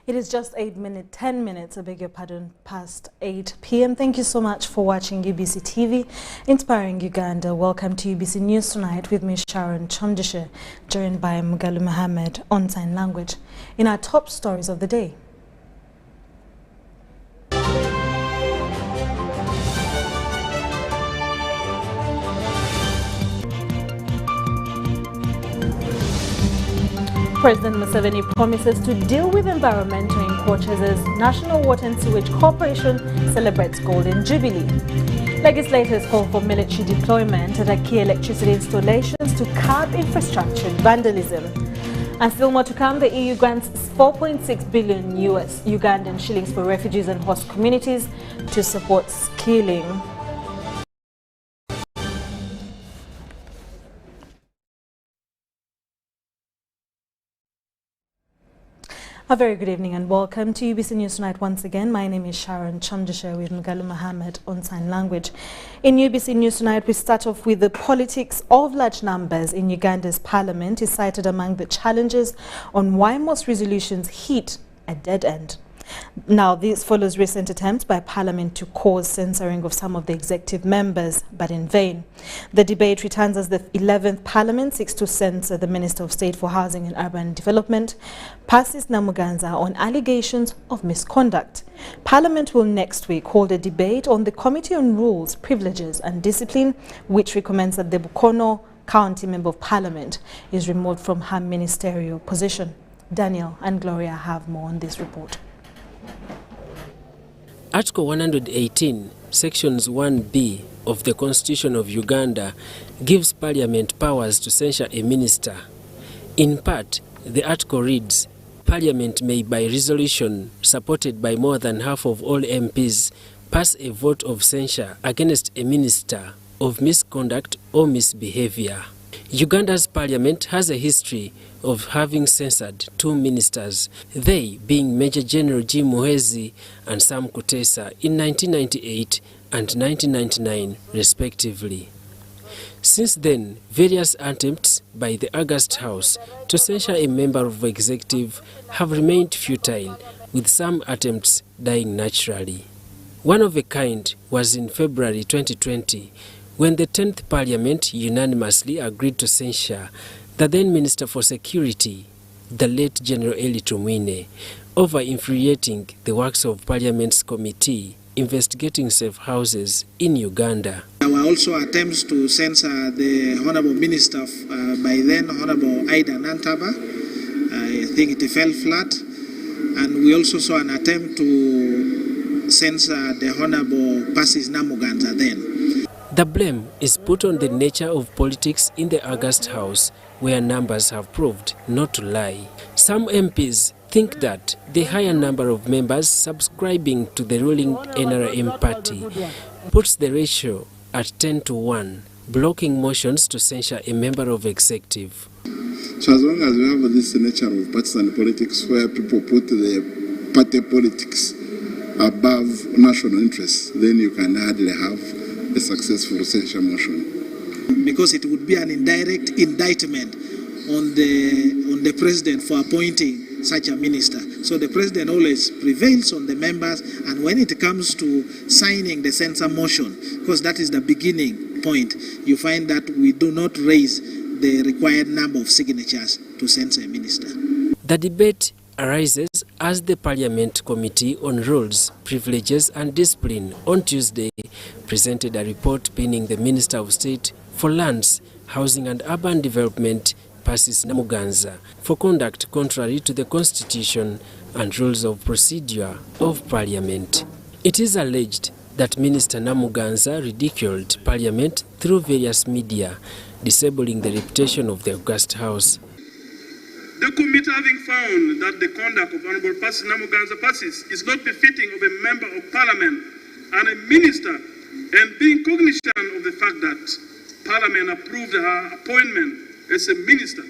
It is just 10 minutes, I beg your pardon, past 8 p.m. Thank you so much for watching UBC TV, Inspiring Uganda. Welcome to UBC News Tonight with me, Sharon Chomdishe, joined by Mugalu Mohammed on sign language. In our top stories of the day. President Museveni promises to deal with environmental encroachers as National Water and Sewage Corporation celebrates Golden Jubilee. Legislators call for military deployment at key electricity installations to curb infrastructure vandalism. And still more to come, the EU grants 4.6 billion US Ugandan shillings for refugees and host communities to support skilling. A very good evening and welcome to UBC News Tonight once again. My name is Sharon Chomdishe with Mugalu Mohammed on sign language. In UBC News Tonight, we start off with the politics of large numbers in Uganda's parliament is cited among the challenges on why most resolutions hit a dead end. Now, this follows recent attempts by Parliament to cause censoring of some of the executive members, but in vain. The debate returns as the 11th Parliament seeks to censor the Minister of State for Housing and Urban Development, Persis Namuganza, on allegations of misconduct. Parliament will next week hold a debate on the Committee on Rules, Privileges and Discipline, which recommends that the Bukono County Member of Parliament is removed from her ministerial position. Daniel and Gloria have more on this report. Article 118, Sections 1B of the Constitution of Uganda gives Parliament powers to censure a minister. In part, the article reads, Parliament may by resolution, supported by more than half of all MPs, pass a vote of censure against a minister of misconduct or misbehavior. Uganda's parliament has a history of having censored two ministers, they being Major General Jim Muhwezi and Sam Kutesa in 1998 and 1999 respectively. Since then, various attempts by the August House to censure a member of the executive have remained futile, with some attempts dying naturally. One of a kind was in February 2020, when the 10th Parliament unanimously agreed to censure the then Minister for Security, the late General Eli Tumwine, over infuriating the works of Parliament's committee investigating safe houses in Uganda. There were also attempts to censor the Honourable Minister by then Honourable Ida Nantaba. I think it fell flat. And we also saw an attempt to censor the Honourable Persis Namuganza then. The blame is put on the nature of politics in the August House, where numbers have proved not to lie. Some MPs think that the higher number of members subscribing to the ruling NRM party puts the ratio at 10-1, blocking motions to censure a member of executive. So as long as we have this nature of partisan politics where people put the party politics above national interests, then you can hardly have a successful censure motion. Because it would be an indirect indictment on the president for appointing such a minister. So the president always prevails on the members, and when it comes to signing the censure motion, because that is the beginning point, you find that we do not raise the required number of signatures to censure a minister. The debate arises as the Parliament Committee on Rules, Privileges and Discipline on Tuesday presented a report pinning the Minister of State for Lands, Housing and Urban Development, Persis Namuganza, for conduct contrary to the Constitution and rules of procedure of Parliament. It is alleged that Minister Namuganza ridiculed Parliament through various media, disabling the reputation of the August House. The committee, having found that the conduct of Honourable Persis Namuganza is not befitting of a member of Parliament and a minister, and being cognizant of the fact that Parliament approved her appointment as a minister.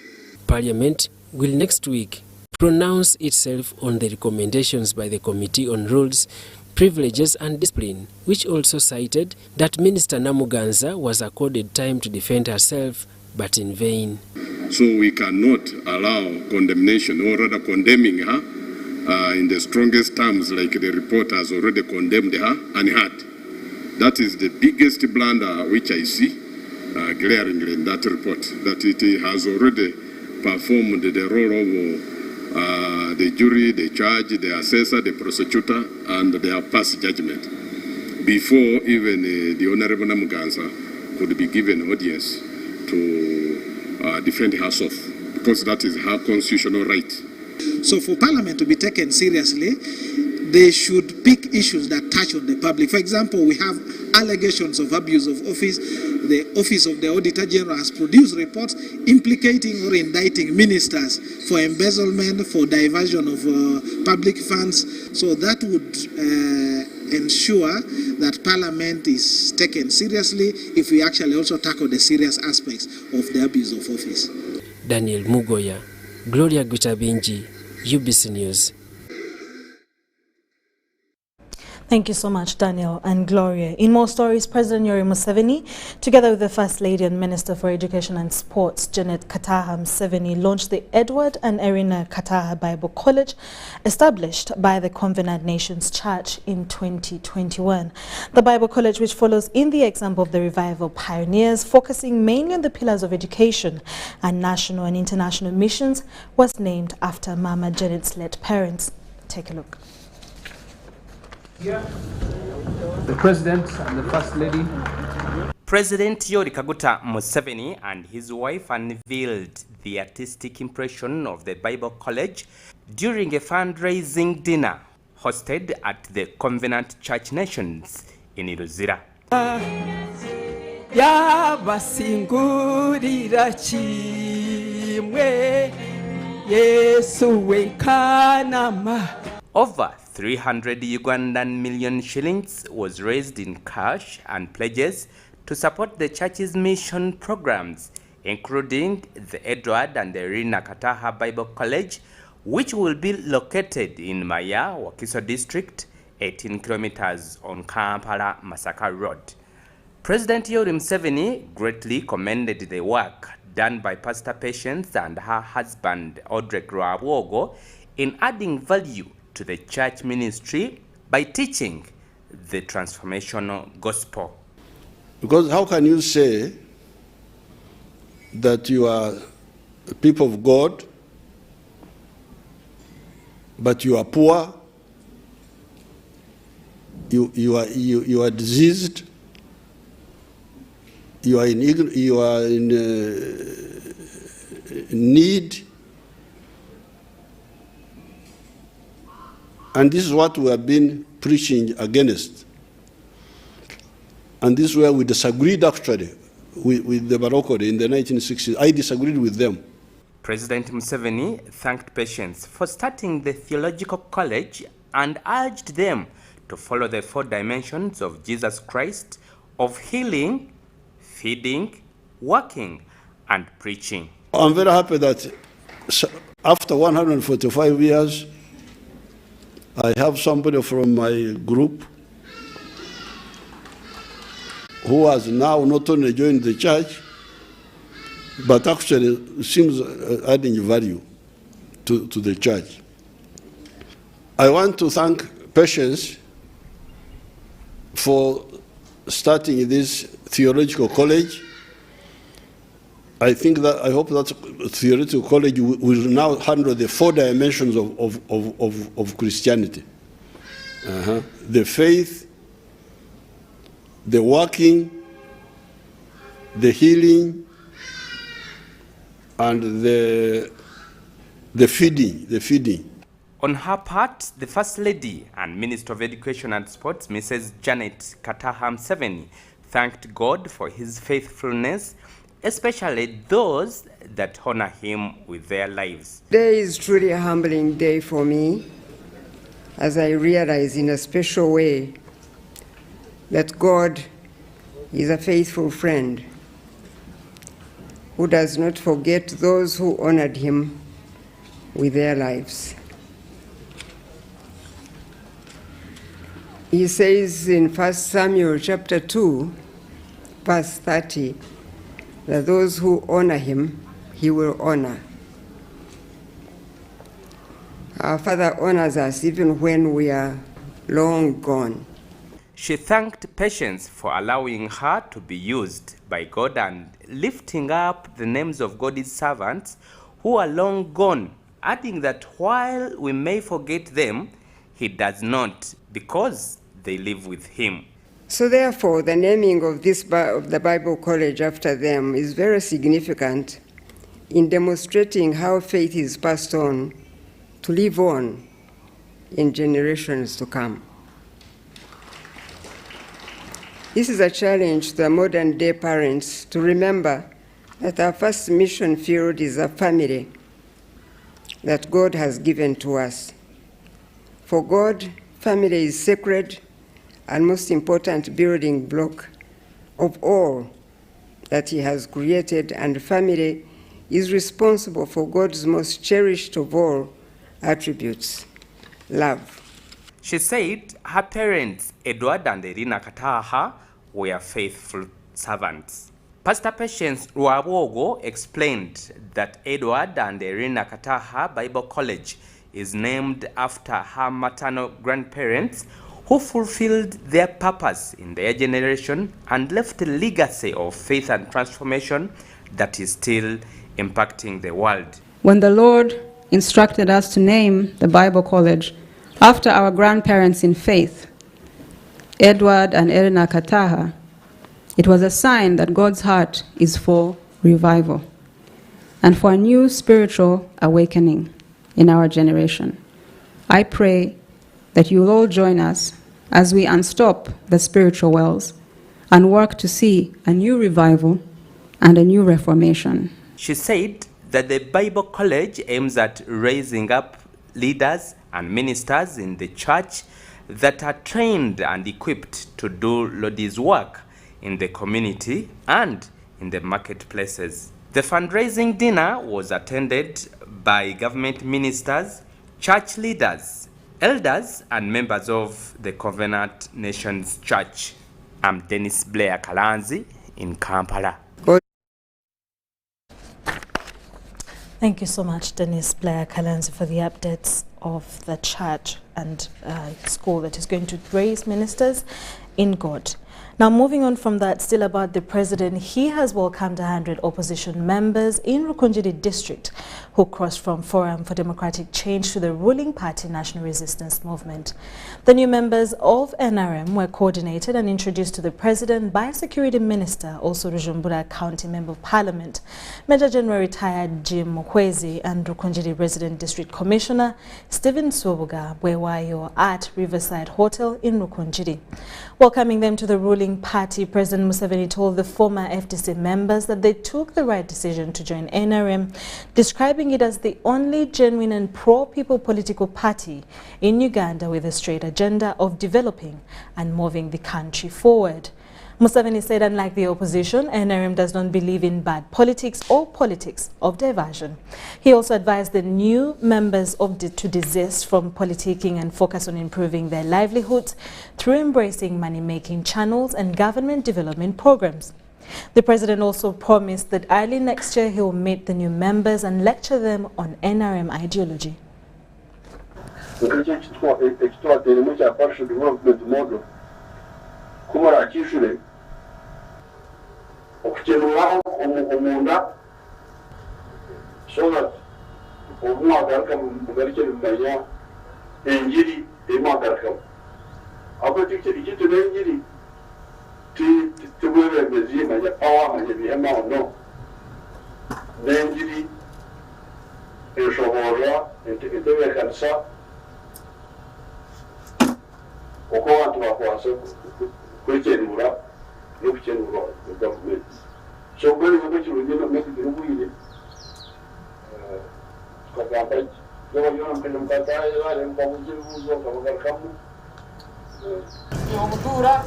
Parliament will next week pronounce itself on the recommendations by the Committee on Rules, Privileges and Discipline, which also cited that Minister Namuganza was accorded time to defend herself, but in vain. So we cannot allow condemnation, or rather condemning her in the strongest terms, like the report has already condemned her and had. That is the biggest blunder which I see glaringly in that report, that it has already performed the role of the jury, the judge, the assessor, the prosecutor, and their past judgment before even the Honorable Namuganza could be given audience to defend herself, because that is her constitutional right. So for Parliament to be taken seriously, they should pick issues that touch on the public. For example, we have allegations of abuse of office. The Office of the Auditor General has produced reports implicating or indicting ministers for embezzlement, for diversion of public funds. So that would ensure that Parliament is taken seriously if we actually also tackle the serious aspects of the abuse of office. Daniel Mugoya, Gloria Gutabinji, UBC News. Thank you so much, Daniel and Gloria. In more stories, President Yoweri Museveni, together with the First Lady and Minister for Education and Sports, Janet Kataha Museveni, launched the Edward and Irina Kataha Bible College, established by the Covenant Nations Church in 2021. The Bible College, which follows in the example of the revival pioneers, focusing mainly on the pillars of education and national and international missions, was named after Mama Janet's late parents. Take a look. The President and the First Lady. President Yoweri Kaguta Museveni and his wife unveiled the artistic impression of the Bible College during a fundraising dinner hosted at the Covenant Church Nations in Iruzira. Yabasingurira chimwe Yesu wekanama. Over 300 Ugandan million shillings was raised in cash and pledges to support the church's mission programs, including the Edward and Irina Kataha Bible College, which will be located in Maya, Wakiso District, 18 kilometers on Kampala-Masaka Road. President Yoweri Museveni greatly commended the work done by Pastor Patience and her husband, Audrey Rwawogo, in adding value to the church ministry by teaching the transformational gospel. Because how can you say that you are a people of God, but you are poor, you are diseased, you are in need? And this is what we have been preaching against. And this is where we disagreed actually with the Barokode in the 1960s. I disagreed with them. President Museveni thanked Patience for starting the theological college and urged them to follow the 4 dimensions of Jesus Christ of healing, feeding, working, and preaching. I'm very happy that after 145 years, I have somebody from my group who has now not only joined the church, but actually seems adding value to the church. I want to thank Patience for starting this theological college. I hope that theological college will now handle the 4 dimensions of Christianity. The faith, the working, the healing, and the feeding. On her part, the First Lady and Minister of Education and Sports, Mrs. Janet Kataha Museveni, thanked God for his faithfulness, especially those that honor him with their lives. Today is truly a humbling day for me, as I realize in a special way that God is a faithful friend who does not forget those who honored him with their lives. He says in 1 Samuel chapter 2, verse 30, that those who honor him, he will honor. Our Father honors us even when we are long gone. She thanked Patience for allowing her to be used by God and lifting up the names of God's servants who are long gone, adding that while we may forget them, He does not, because they live with Him. So therefore, the naming of the Bible College after them is very significant in demonstrating how faith is passed on to live on in generations to come. This is a challenge to the modern day parents to remember that our first mission field is a family that God has given to us. For God, family is sacred and most important building block of all that He has created, and family is responsible for God's most cherished of all attributes, love. She said her parents, Edward and Irina Kataha, were faithful servants. Pastor Patience Ruabogo explained that Edward and Irina Kataha Bible College is named after her maternal grandparents who fulfilled their purpose in their generation and left a legacy of faith and transformation that is still impacting the world. When the Lord instructed us to name the Bible College after our grandparents in faith, Edward and Irina Kataha, it was a sign that God's heart is for revival and for a new spiritual awakening in our generation. I pray that you'll all join us as we unstop the spiritual wells and work to see a new revival and a new reformation. She said that the Bible College aims at raising up leaders and ministers in the church that are trained and equipped to do Lord's work in the community and in the marketplaces. The fundraising dinner was attended by government ministers, church leaders, elders, and members of the Covenant Nations Church. I'm Dennis Blair Kalanzi in Kampala. Thank you so much, Dennis Blair Kalanzi, for the updates of the church and school that is going to raise ministers in God. Now, moving on from that, still about the president, he has welcomed 100 opposition members in Rukunjiri district who crossed from Forum for Democratic Change to the ruling party National Resistance Movement. The new members of NRM were coordinated and introduced to the president by Security Minister, also Rujumbura County Member of Parliament, Major General retired Jim Mukwezi, and Rukunjiri Resident District Commissioner Stephen Swoboga Bwewayo at Riverside Hotel in Rukunjiri. Welcoming them to the ruling party, President Museveni told the former FDC members that they took the right decision to join NRM, describing it as the only genuine and pro-people political party in Uganda with a straight agenda of developing and moving the country forward. Museveni said, unlike the opposition, NRM does not believe in bad politics or politics of diversion. He also advised the new members to desist from politicking and focus on improving their livelihoods through embracing money-making channels and government development programs. The president also promised that early next year he will meet the new members and lecture them on NRM ideology. Okukenura omunda so that omwagaruka mugarike mumanya enjiri emwagaruka abo tikiti n'enjiri tibwebembezi manya power manya bihema ono n'enjiri eshobora entebekanisa uko abantu bakwasa kwekenura no kukenura government. So when you go to the make the rubuye kagamba yo yo mpendo mkata yale mkabuzi buzo kabagarkamu yomutura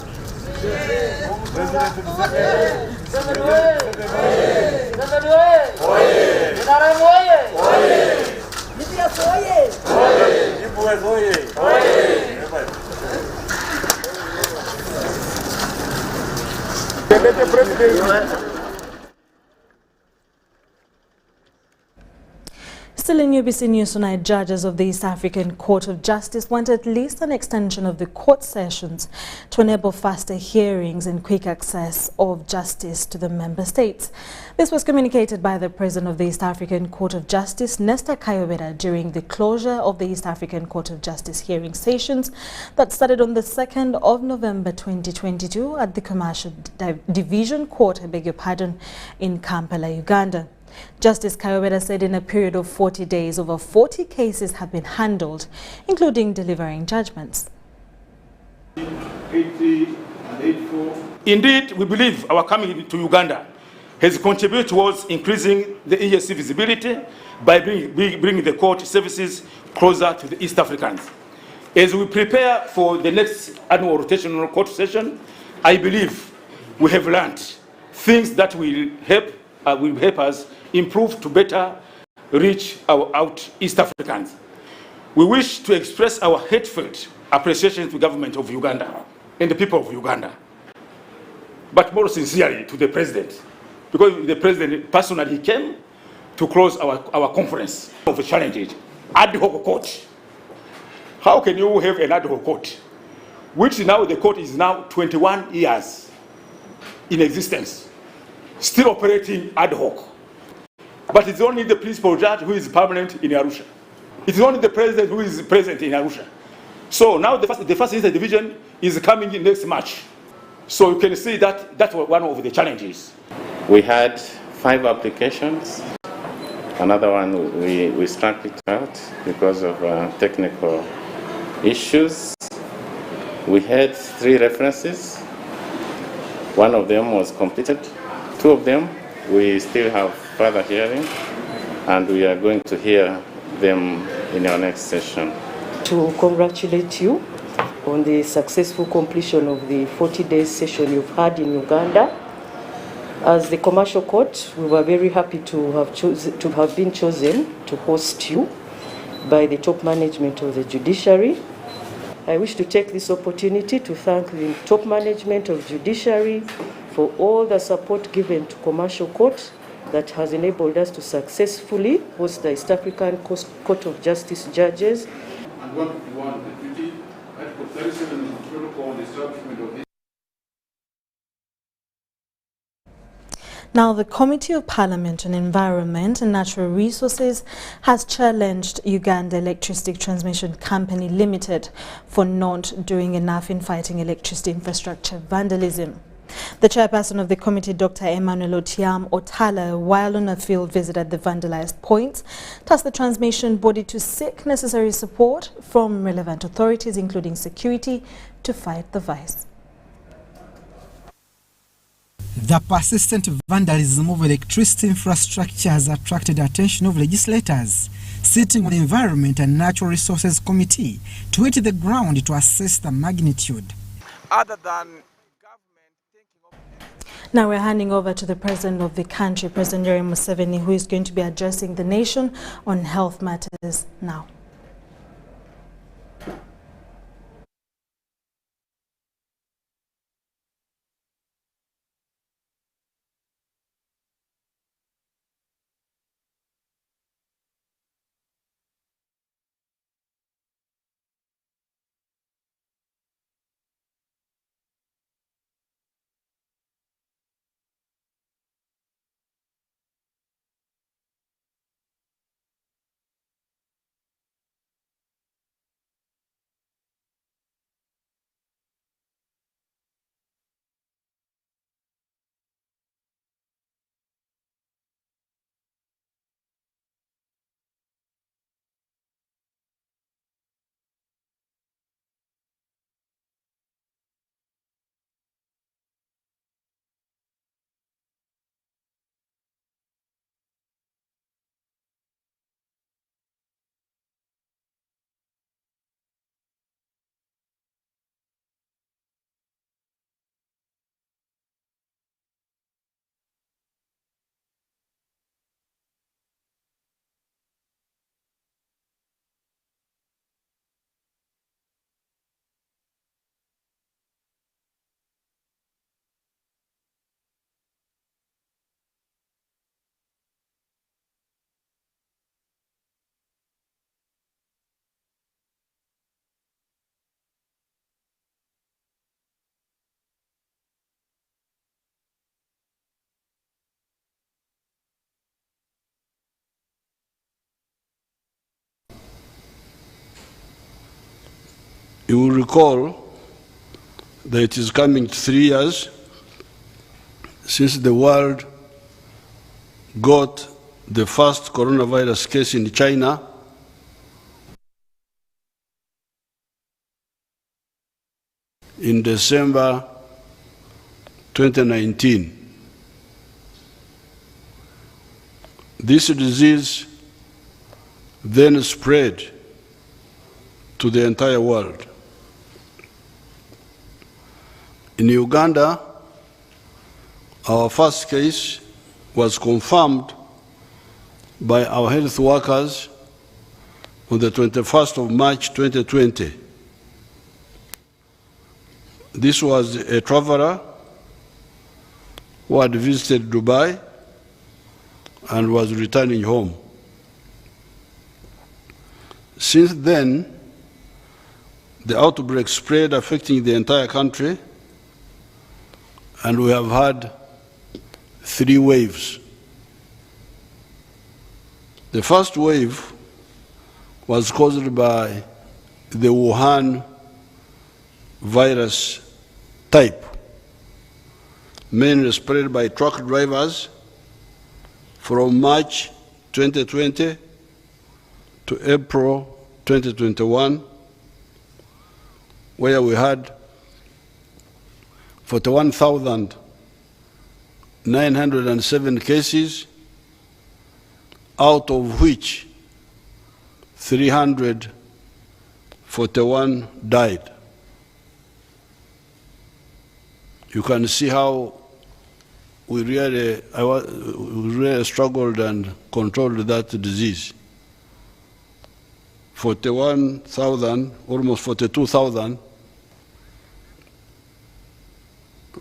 Still in UBC News tonight, judges of the East African Court of Justice want at least an extension of the court sessions to enable faster hearings and quick access of justice to the member states. This was communicated by the President of the East African Court of Justice, Nesta Kayobera, during the closure of the East African Court of Justice hearing sessions that started on the 2nd of November 2022 at the Commercial Division Court, in Kampala, Uganda. Justice Kayobera said in a period of 40 days, over 40 cases have been handled, including delivering judgments. 80 and 84. Indeed, we believe our coming to Uganda has contributed towards increasing the EAC visibility by bringing the court services closer to the East Africans. As we prepare for the next annual rotational court session, I believe we have learned things that will help us improve to better reach our East Africans. We wish to express our heartfelt appreciation to the government of Uganda and the people of Uganda, but more sincerely to the President, because the President personally came to close our conference of the challenges. Ad hoc court. How can you have an ad hoc court, which now the court is now 21 years in existence, still operating ad hoc? But it's only the principal judge who is permanent in Arusha. It's only the president who is present in Arusha. So now the first division is coming in next March. So you can see that that's one of the challenges. We had 5 applications. Another one we struck it out because of technical issues. We had 3 references. One of them was completed. 2 of them we still have further hearing, and we are going to hear them in our next session. To congratulate you on the successful completion of the 40-day session you've had in Uganda. As the commercial court, we were very happy to have been chosen to host you by the top management of the judiciary. I wish to take this opportunity to thank the top management of judiciary for all the support given to commercial court that has enabled us to successfully host the East African Court of Justice judges. And 151, Deputy, Article 37 of the protocol on the establishment of this. Now, the Committee of Parliament on Environment and Natural Resources has challenged Uganda Electricity Transmission Company Limited for not doing enough in fighting electricity infrastructure vandalism. The chairperson of the committee, Dr. Emmanuel Otiam Otala, while on a field visit at the vandalized points, tasked the transmission body to seek necessary support from relevant authorities, including security, to fight the vice. The persistent vandalism of electricity infrastructure has attracted the attention of legislators sitting on the Environment and Natural Resources Committee to hit the ground to assess the magnitude. Other than Now we're handing over to the President of the country, President Yoweri Museveni, who is going to be addressing the nation on health matters now. You will recall that it is coming to 3 years since the world got the first coronavirus case in China, in December 2019. This disease then spread to the entire world. In Uganda, our first case was confirmed by our health workers on the 21st of March 2020. This was a traveler who had visited Dubai and was returning home. Since then, the outbreak spread, affecting the entire country, and we have had 3 waves. The first wave was caused by the Wuhan virus type, mainly spread by truck drivers from March 2020 to April 2021, where we had 41,907 cases, out of which 341 died. You can see how we really struggled and controlled that disease. 41,000, almost 42,000,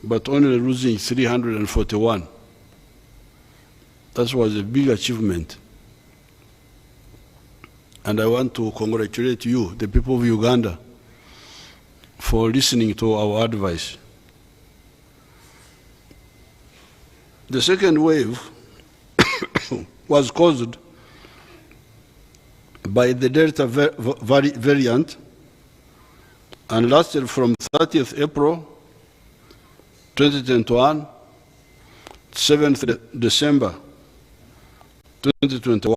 but only losing 341. That was a big achievement. And I want to congratulate you, the people of Uganda, for listening to our advice. The second wave was caused by the Delta variant and lasted from 30th April 2021 to 7th December 2021.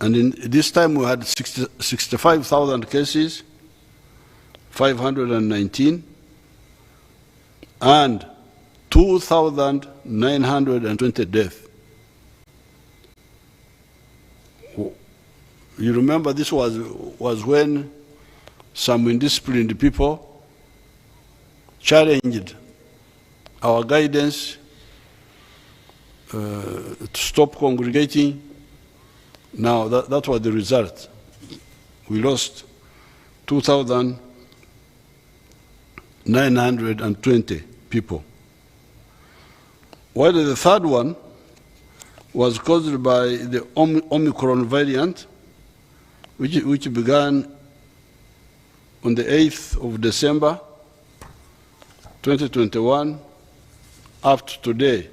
And in this time we had 65,000 cases, 519, and 2,920 deaths. You remember this was when some indisciplined people challenged our guidance to stop congregating. Now that was the result. We lost 2,920 people. While the third one was caused by the Omicron variant, which began on the 8th of December 2021 up to today,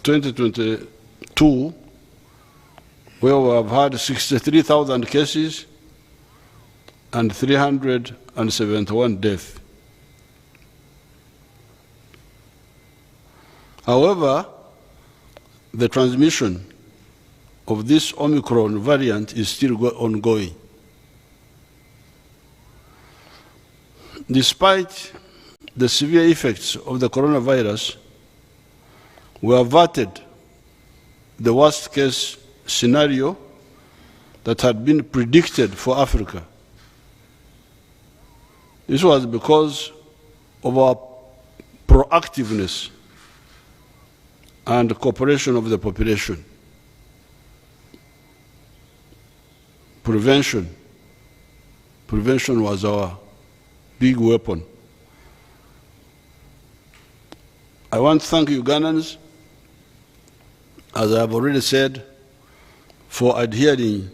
2022, where we have had 63,000 cases and 371 deaths. However, the transmission of this Omicron variant is still ongoing. Despite the severe effects of the coronavirus, we averted the worst case scenario that had been predicted for Africa. This was because of our proactiveness and cooperation of the population. Prevention was our big weapon. I want to thank Ugandans, as I have already said, for adhering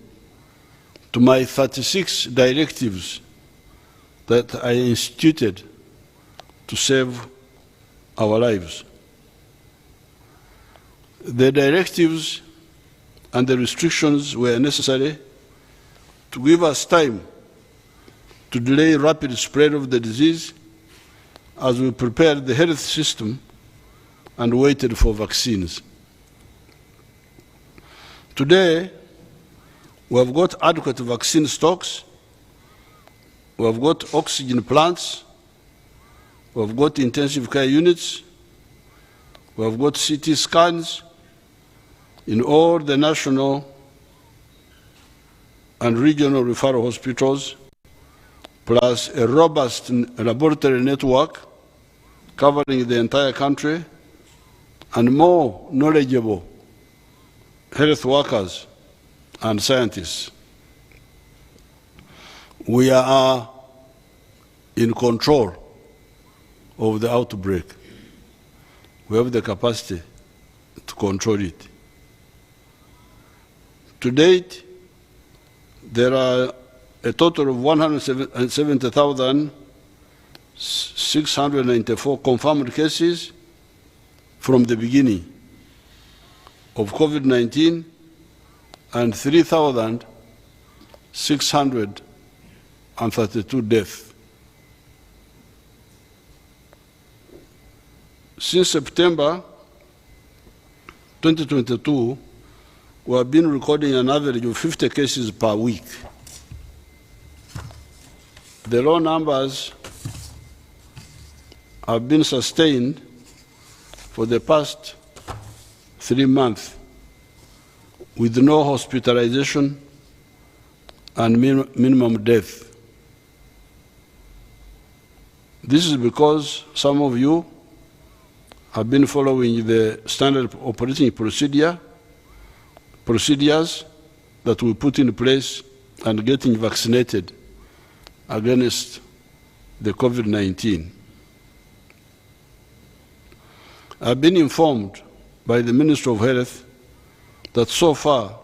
to my 36 directives that I instituted to save our lives. The directives and the restrictions were necessary to give us time to delay rapid spread of the disease as we prepared the health system and waited for vaccines. Today, we have got adequate vaccine stocks, we have got oxygen plants, we have got intensive care units, we have got CT scans in all the national and regional referral hospitals, plus a robust laboratory network covering the entire country, and more knowledgeable health workers and scientists. We are in control of the outbreak. We have the capacity to control it. To date, there are a total of 170,694 confirmed cases from the beginning of COVID-19 and 3,632 deaths. Since September 2022, we have been recording an average of 50 cases per week. The low numbers have been sustained for the past 3 months with no hospitalization and minimum death. This is because some of you have been following the standard operating procedures that we put in place and getting vaccinated against the COVID-19. I've been informed by the Minister of Health that so far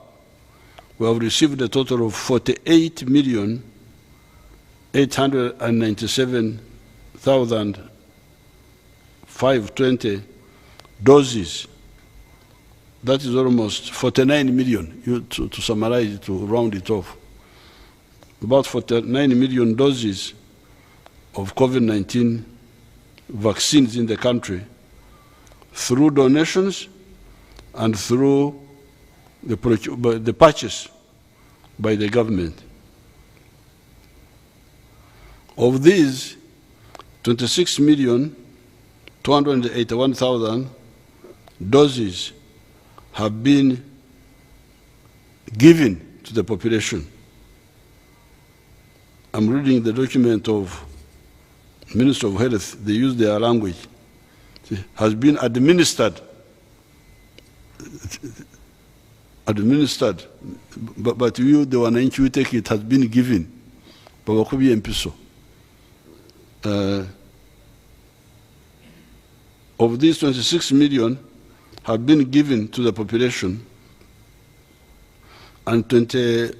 we have received a total of 48,897,520 doses. That is almost 49 million, to summarize it, to round it off. About 49 million doses of COVID-19 vaccines in the country through donations and through the purchase by the government. Of these, 26,281,000 doses have been given to the population. I'm reading the document of Minister of Health. They use their language. Has been administered, but you, the one you take it, has been given. Of these 26 million have been given to the population, and 23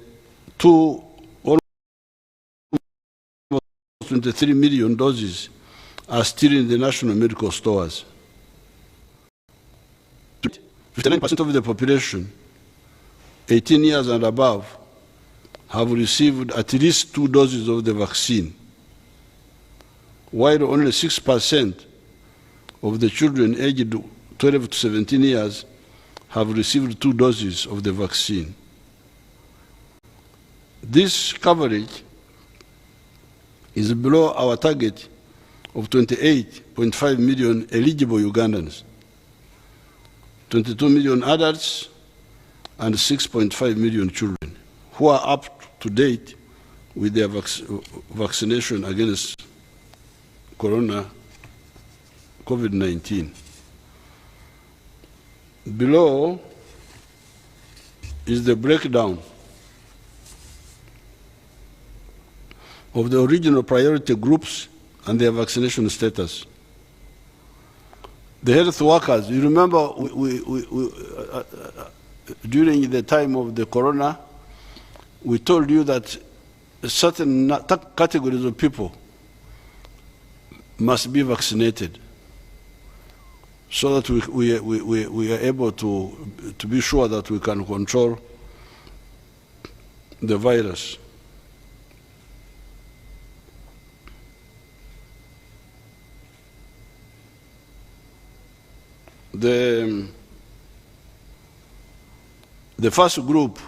million doses are still in the national medical stores. 59% of the population, 18 years and above, have received at least 2 doses of the vaccine, while only 6% of the children aged 12 to 17 years have received 2 doses of the vaccine. This coverage is below our target of 28.5 million eligible Ugandans, 22 million adults, and 6.5 million children who are up to date with their vaccination against COVID-19. Below is the breakdown of the original priority groups and their vaccination status. The health workers, you remember during the time of the corona, we told you that certain categories of people must be vaccinated so that we are able to be sure that we can control the virus. The first group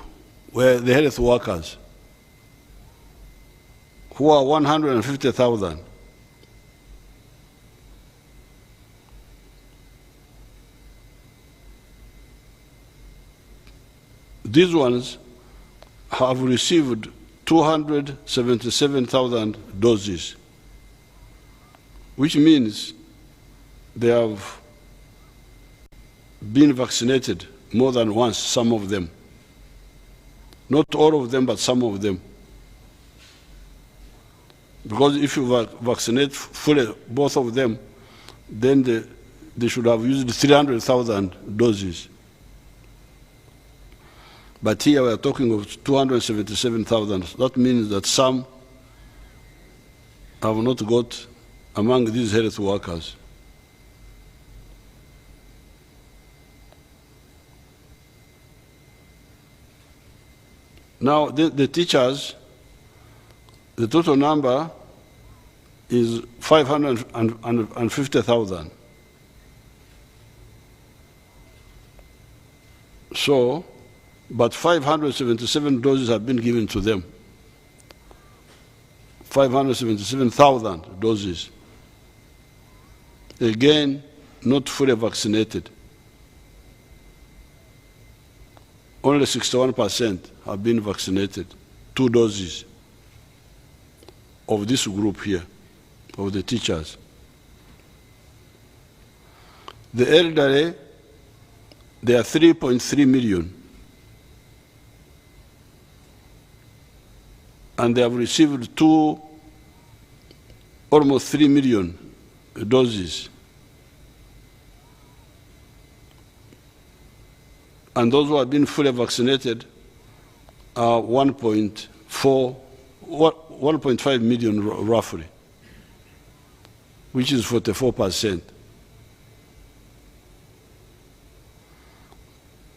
were the health workers, who are 150,000. These ones have received 277,000 doses, which means they have been vaccinated more than once, some of them. Not all of them, but some of them. Because if you vaccinate fully both of them, then they should have used 300,000 doses. But here we are talking of 277,000. That means that some have not got among these health workers. Now, the teachers, the total number is 550,000. So, but 577 doses have been given to them. 577,000 doses. Again, not fully vaccinated. Only 61% have been vaccinated, 2 doses of this group here, of the teachers. The elderly, they are 3.3 million. And they have received almost 3 million doses. And those who have been fully vaccinated are 1.5 million roughly, which is 44%.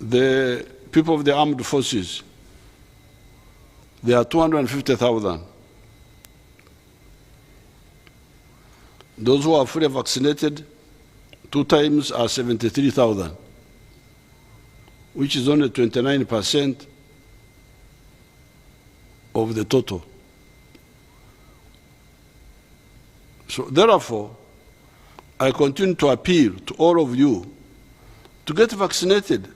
The people of the armed forces, they are 250,000. Those who are fully vaccinated 2 times are 73,000, which is only 29% of the total. So therefore, I continue to appeal to all of you to get vaccinated,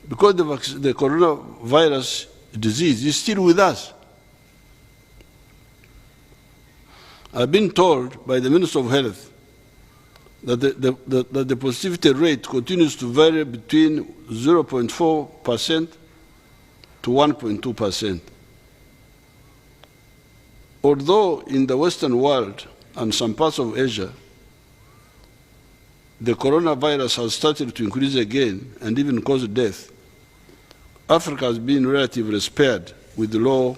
because the coronavirus disease is still with us. I've been told by the Minister of Health that the positivity rate continues to vary between 0.4% to 1.2%. Although in the Western world and some parts of Asia, the coronavirus has started to increase again and even cause death, Africa has been relatively spared with low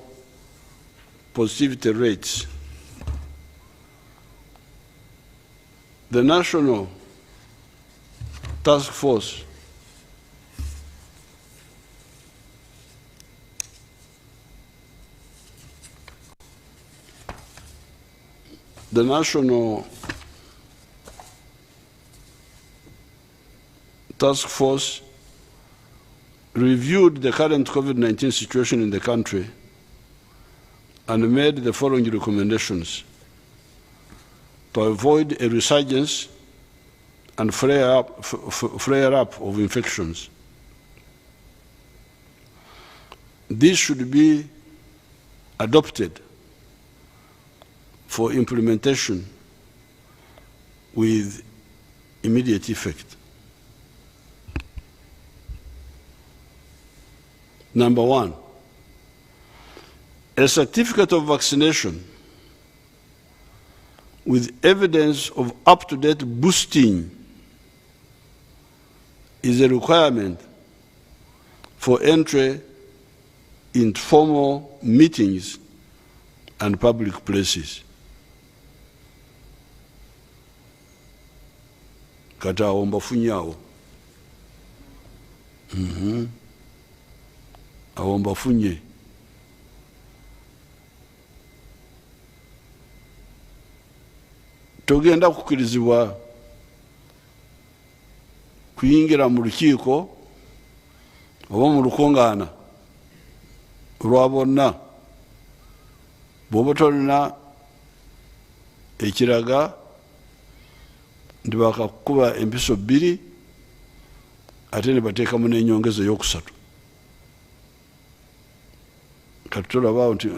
positivity rates. The National Task Force reviewed the current COVID-19 situation in the country and made the following recommendations to avoid a resurgence and flare up of infections. This should be adopted for implementation with immediate effect. Number 1, a certificate of vaccination with evidence of up-to-date boosting is a requirement for entry in formal meetings and public places. Kata awomba funyawo. Awomba funye. Togenda kukirizibwa kuyingira mu lukiiko oba mu lukungaana lwa bonna bw'oba tolina ekiraga nti bakakuba empiso 2 ate ne bateekamu n'enyongezo ey'okusatu kati tolabaawo nti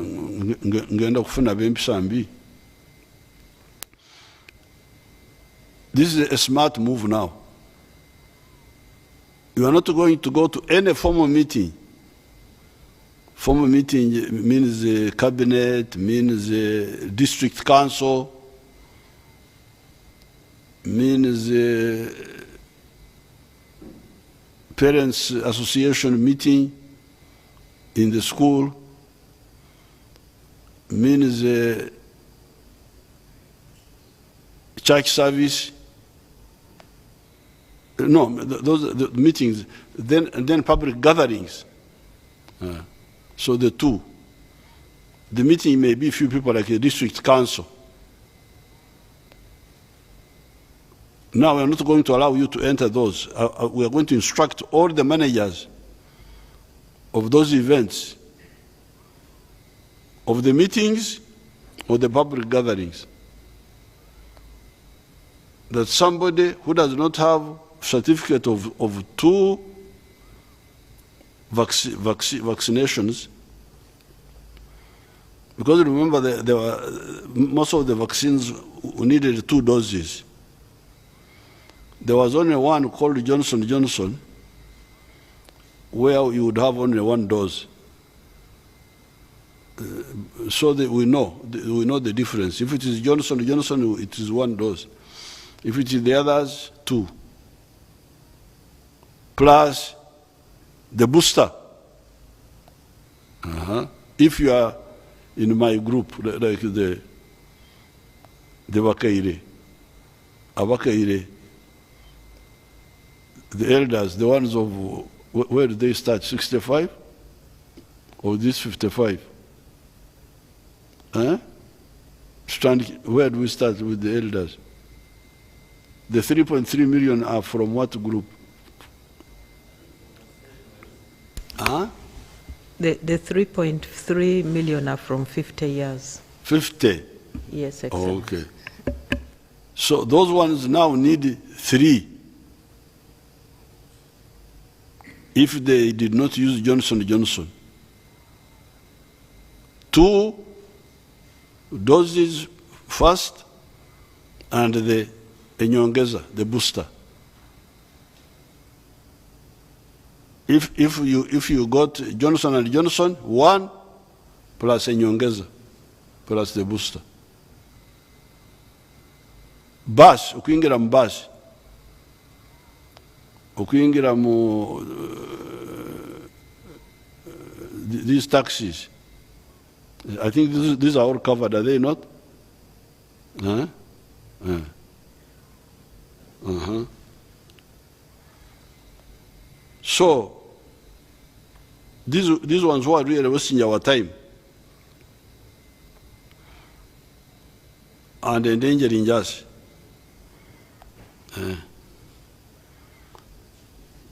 ngenda kufuna b'empisa mbi. This is a smart move now. You are not going to go to any formal meeting. Formal meeting means cabinet, means district council, means parents association meeting in the school, means church service. No, those the meetings, then public gatherings. So the two. The meeting may be a few people like a district council. Now we are not going to allow you to enter those. We are going to instruct all the managers of those events, of the meetings or the public gatherings, that somebody who does not have certificate of 2 vaccinations, because remember there were most of the vaccines needed 2 doses. There was only one called Johnson & Johnson, where you would have only 1 dose. So that we know the difference. If it is Johnson & Johnson, it is 1 dose. If it is the others, 2. Plus the booster. If you are in my group, like the Wakaire, Abakaire, the elders, the ones of, where do they start, 65? Or this 55? Where do we start with the elders? The 3.3 million are from what group? The 3.3 million are from 50 years. 50? Yes, exactly. Oh, okay. So those ones now need 3. If they did not use Johnson & Johnson. 2 doses first and the nyongeza, the booster. If you got Johnson & Johnson, 1 plus a nyongeza plus the booster. Bus, ukuyingira mu bus, ukuyingira mu these taxis. I think these are all covered, are they not? So these ones who are really wasting our time and endangering us.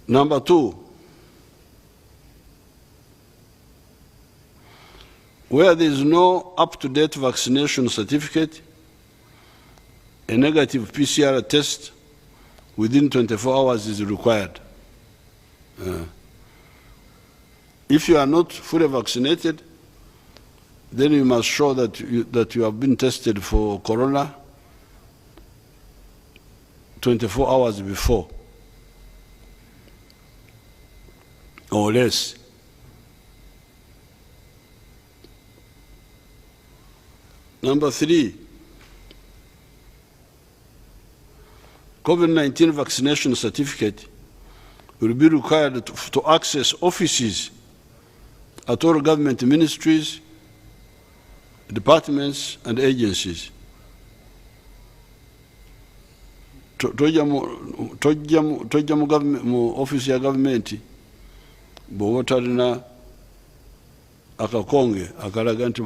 Number 2, where there is no up-to-date vaccination certificate, a negative PCR test within 24 hours is required. If you are not fully vaccinated, then you must show that you have been tested for corona 24 hours before or less. Number 3, COVID-19 vaccination certificate will be required to access offices at all government ministries, departments and agencies. Tojja mu office ya government bw'oba talina akakonge akalaga nti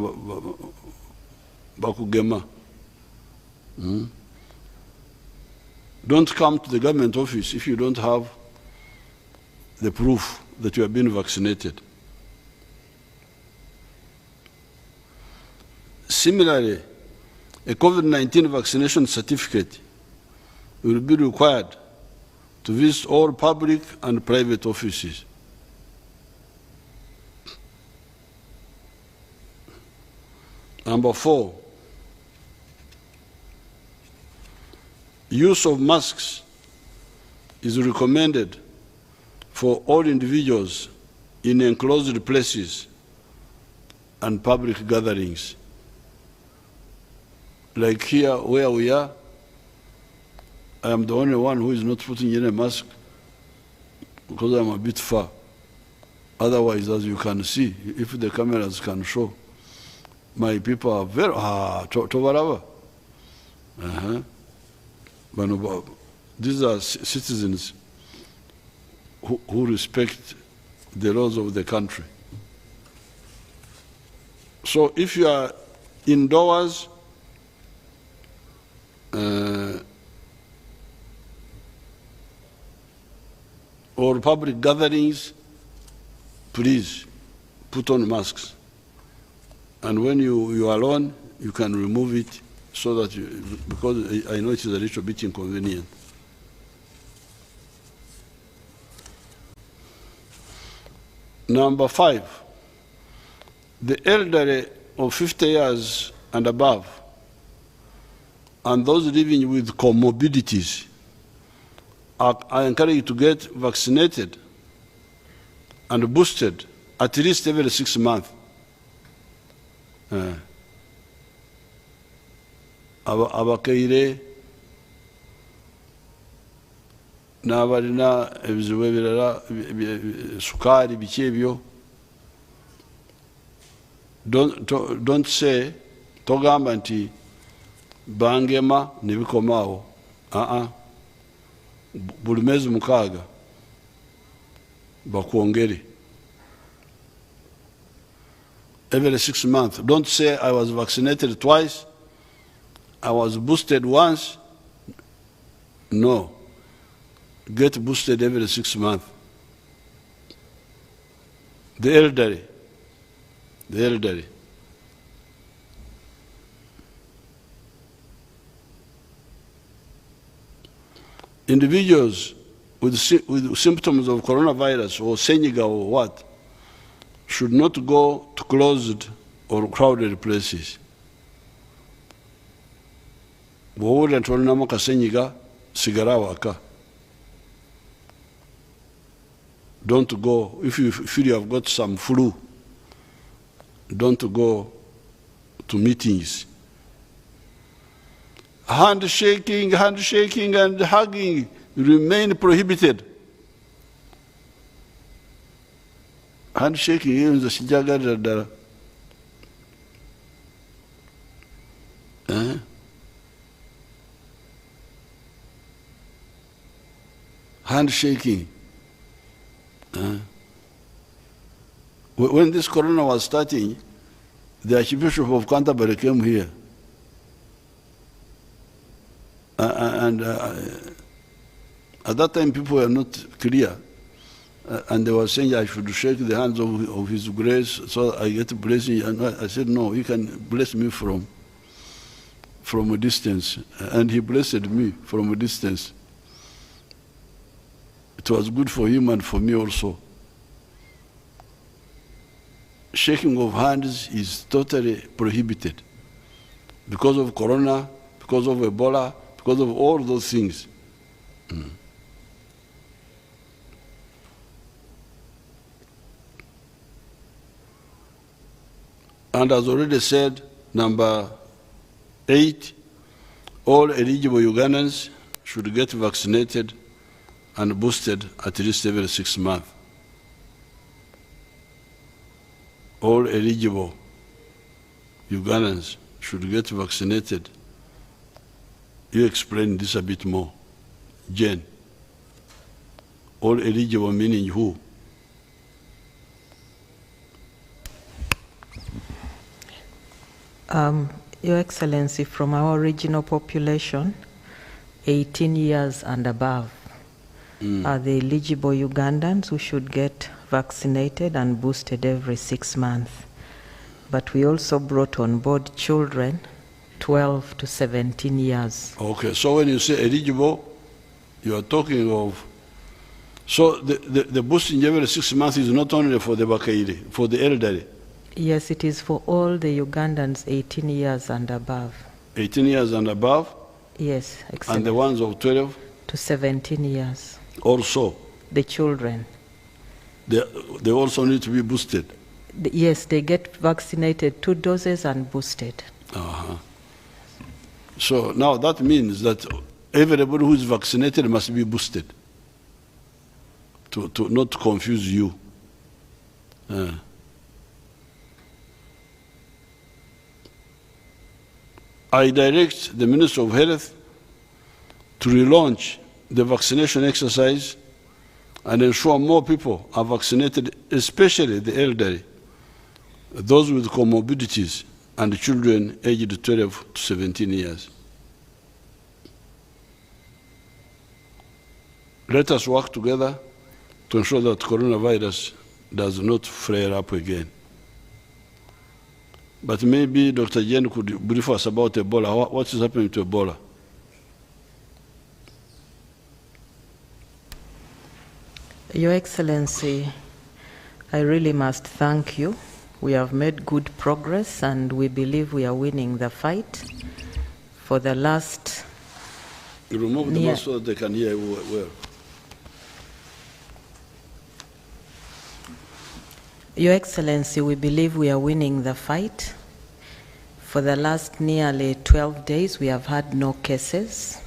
bakugema. Don't come to the government office if you don't have the proof that you have been vaccinated. Similarly, a COVID-19 vaccination certificate will be required to visit all public and private offices. Number 4, use of masks is recommended for all individuals in enclosed places and public gatherings. Like here where we are, I am the only one who is not putting in a mask because I'm a bit far. Otherwise, as you can see, if the cameras can show, my people are very, But these are citizens who respect the laws of the country. So if you are indoors, or public gatherings, please put on masks. And when you are alone, you can remove it so that because I know it is a little bit inconvenient. Number 5, the elderly of 50 years and above, and those living with comorbidities are encouraged to get vaccinated and boosted at least every 6 months. Abakaire n'abalina ebizibu ebirala sukari biki ebyo, don't say togamba nti bangema nebikomawo. Buli mezi 6 bakwongere. Every 6 months. Don't say I was vaccinated twice, I was boosted once. No. Get boosted every 6 months. The elderly. Individuals with symptoms of coronavirus or Senegal or what should not go to closed or crowded places. Bw'owulira nti olinamu akasenyiga, sigala waka. Don't go. If you feel you have got some flu, don't go to meetings. Handshaking and hugging remain prohibited. Handshaking is a sijagarira ddala. Handshaking. When this corona was starting, the Archbishop of Canterbury came here. And at that time, people were not clear. And they were saying I should shake the hands of His Grace so I get a blessing. And I said, no, you can bless me from a distance. And he blessed me from a distance. It was good for him and for me also. Shaking of hands is totally prohibited because of corona, because of Ebola, because of all those things. And as already said, number 8, all eligible Ugandans should get vaccinated and boosted at least every 6 months. All eligible Ugandans should get vaccinated. You explain this a bit more. Jen, all eligible meaning who? Your Excellency, from our regional population, 18 years and above are the eligible Ugandans who should get vaccinated and boosted every 6 months. But we also brought on board children 12 to 17 years. Okay, so when you say eligible, you are talking of, so the boosting every 6 months is not only for the Bakairi, for the elderly? Yes, it is for all the Ugandans 18 years and above. 18 years and above? Yes, excellent. And the ones of 12? To 17 years. Also? The children. They also need to be boosted? Yes, they get vaccinated 2 doses and boosted. Uh-huh. So now that means that everybody who is vaccinated must be boosted, to not confuse you. I direct the Minister of Health to relaunch the vaccination exercise and ensure more people are vaccinated, especially the elderly, those with comorbidities, and children aged 12 to 17 years. Let us work together to ensure that coronavirus does not flare up again. But maybe Dr. Jen could brief us about Ebola. What is happening to Ebola? Your Excellency, I really must thank you. We have made good progress and we believe we are winning the fight. For the last... You remove the mask so that they can hear well. Your Excellency, we believe we are winning the fight. For the last nearly 12 days, we have had no cases.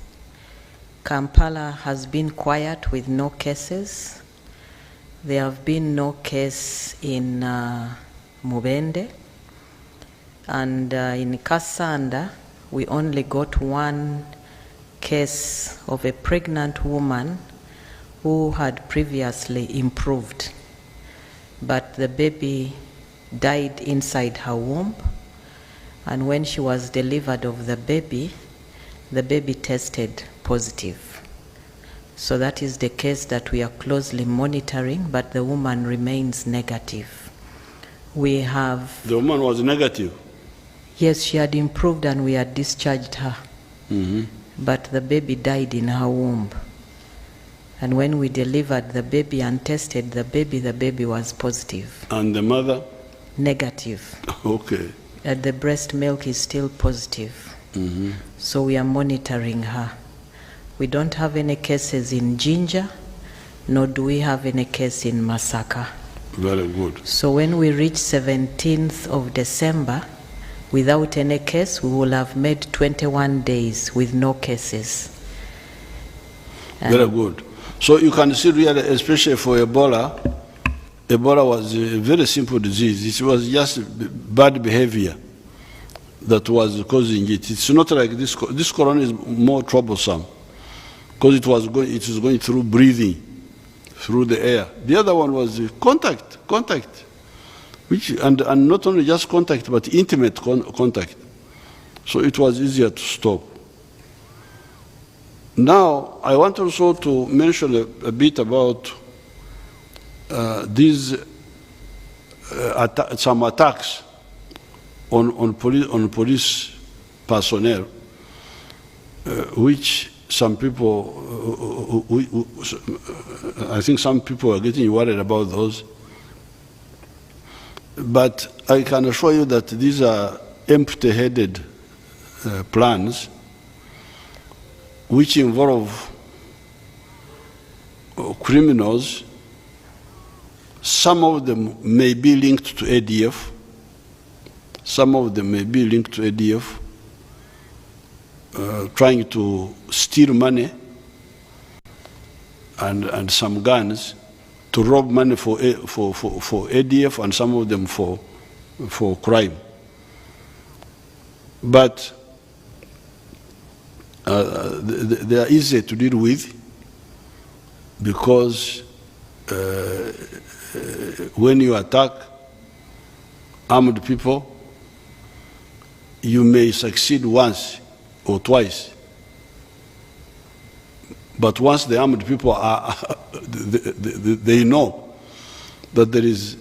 Kampala has been quiet with no cases. There have been no case in Mubende. And in Kasanda, we only got 1 case of a pregnant woman who had previously improved. But the baby died inside her womb, and when she was delivered of the baby tested positive. So that is the case that we are closely monitoring, but the woman remains negative. We have... The woman was negative? Yes, she had improved and we had discharged her. But the baby died in her womb. And when we delivered the baby and tested the baby was positive. And the mother? Negative. Okay. And the breast milk is still positive. So we are monitoring her. We don't have any cases in Jinja, nor do we have any case in Masaka. Very good. So when we reach 17th of December, without any case, we will have made 21 days with no cases. Very good. So you can see really, especially for Ebola, Ebola was a very simple disease. It was just bad behavior that was causing it. It's not like this. This corona is more troublesome because it is going through breathing, through the air. The other one was contact, which and not only just contact, but intimate contact. So it was easier to stop. Now, I want also to mention a bit about these some attacks on police personnel, which some people, I think some people are getting worried about those. But I can assure you that these are empty-headed plans which involve criminals. Some of them may be linked to ADF. Some of them may be linked to ADF, trying to steal money and some guns to rob money for ADF and some of them for crime. But they are easy to deal with because when you attack armed people, you may succeed once or twice, But once the armed people are, they know that there is